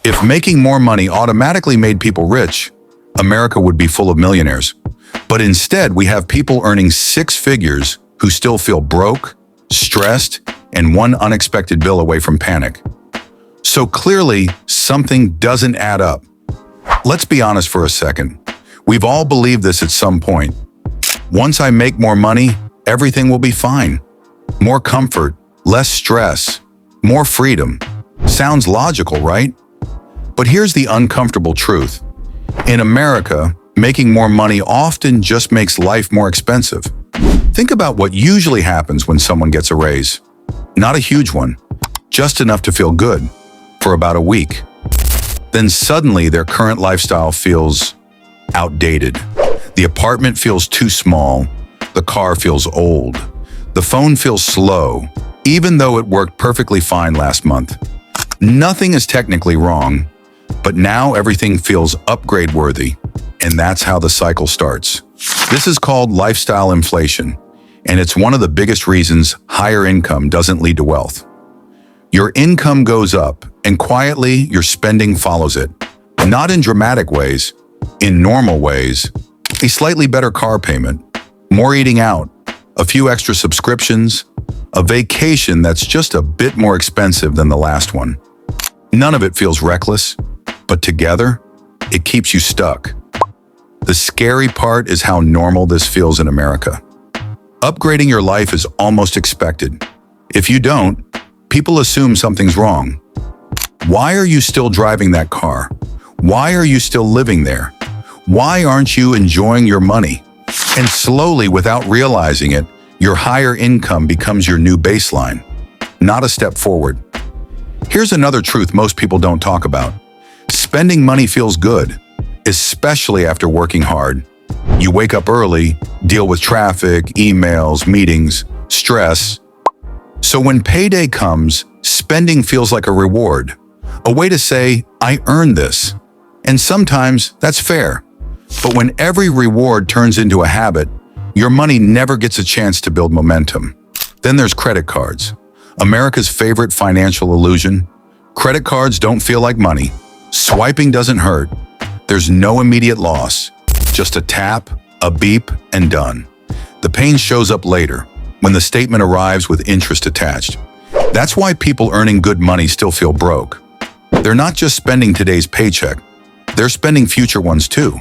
If making more money automatically made people rich, America would be full of millionaires. But instead, we have people earning six figures who still feel broke, stressed, and one unexpected bill away from panic. So clearly, something doesn't add up. Let's be honest for a second. We've all believed this at some point. Once I make more money, everything will be fine. More comfort, less stress, more freedom. Sounds logical, right? But here's the uncomfortable truth. In America, making more money often just makes life more expensive. Think about what usually happens when someone gets a raise. Not a huge one, just enough to feel good for about a week. Then suddenly their current lifestyle feels outdated. The apartment feels too small. The car feels old. The phone feels slow, even though it worked perfectly fine last month. Nothing is technically wrong, but now everything feels upgrade-worthy, and that's how the cycle starts. This is called lifestyle inflation, and it's one of the biggest reasons higher income doesn't lead to wealth. Your income goes up, and quietly, your spending follows it. Not in dramatic ways, in normal ways. A slightly better car payment, more eating out, a few extra subscriptions, a vacation that's just a bit more expensive than the last one. None of it feels reckless, but together, it keeps you stuck. The scary part is how normal this feels in America. Upgrading your life is almost expected. If you don't, people assume something's wrong. Why are you still driving that car? Why are you still living there? Why aren't you enjoying your money? And slowly, without realizing it, your higher income becomes your new baseline, not a step forward. Here's another truth most people don't talk about. Spending money feels good, especially after working hard. You wake up early, deal with traffic, emails, meetings, stress. So when payday comes, spending feels like a reward, a way to say, I earned this. And sometimes that's fair. But when every reward turns into a habit, your money never gets a chance to build momentum. Then there's credit cards, America's favorite financial illusion. Credit cards don't feel like money. Swiping doesn't hurt. There's no immediate loss. Just a tap, a beep, and done. The pain shows up later, when the statement arrives with interest attached. That's why people earning good money still feel broke. They're not just spending today's paycheck. They're spending future ones too.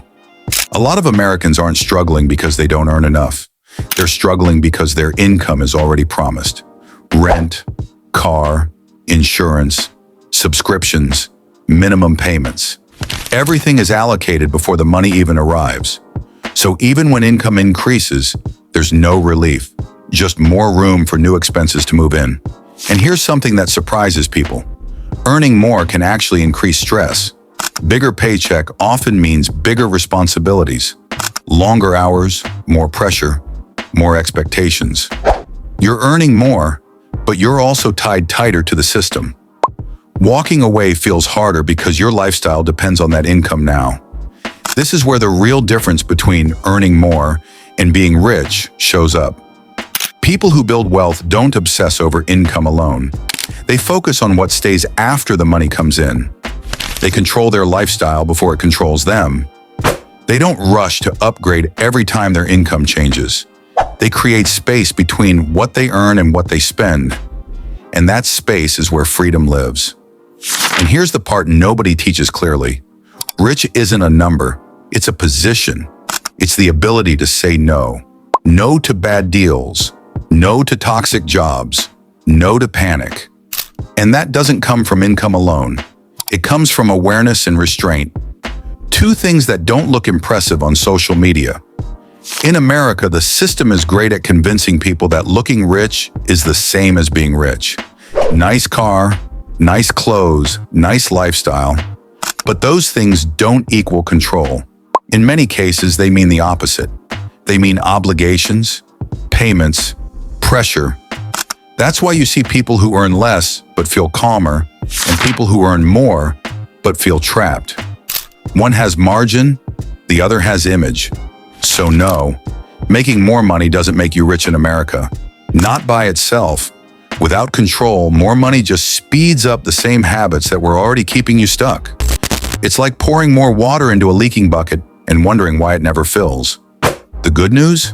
A lot of Americans aren't struggling because they don't earn enough. They're struggling because their income is already promised. Rent, car, insurance, subscriptions, minimum payments. Everything is allocated before the money even arrives. So even when income increases, there's no relief, just more room for new expenses to move in. And here's something that surprises people. Earning more can actually increase stress. Bigger paycheck often means bigger responsibilities. Longer hours, more pressure, more expectations. You're earning more, but you're also tied tighter to the system. Walking away feels harder because your lifestyle depends on that income now. This is where the real difference between earning more and being rich shows up. People who build wealth don't obsess over income alone. They focus on what stays after the money comes in. They control their lifestyle before it controls them. They don't rush to upgrade every time their income changes. They create space between what they earn and what they spend. And that space is where freedom lives. And here's the part nobody teaches clearly. Rich isn't a number, it's a position. It's the ability to say no. No to bad deals. No to toxic jobs. No to panic. And that doesn't come from income alone. It comes from awareness and restraint. Two things that don't look impressive on social media. In America, the system is great at convincing people that looking rich is the same as being rich. Nice car, nice clothes, nice lifestyle. But those things don't equal control. In many cases, they mean the opposite. They mean obligations, payments, pressure. That's why you see people who earn less but feel calmer, and people who earn more but feel trapped. One has margin, the other has image. So no, making more money doesn't make you rich in America. Not by itself, Without control, more money just speeds up the same habits that were already keeping you stuck. It's like pouring more water into a leaking bucket and wondering why it never fills. The good news?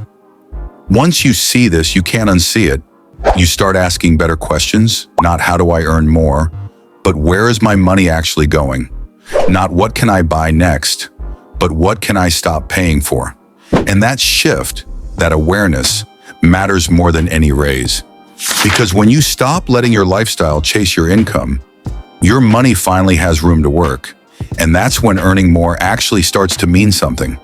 Once you see this, you can't unsee it. You start asking better questions, not how do I earn more, but where is my money actually going? Not what can I buy next, but what can I stop paying for? And that shift, that awareness, matters more than any raise. Because when you stop letting your lifestyle chase your income, your money finally has room to work. And that's when earning more actually starts to mean something.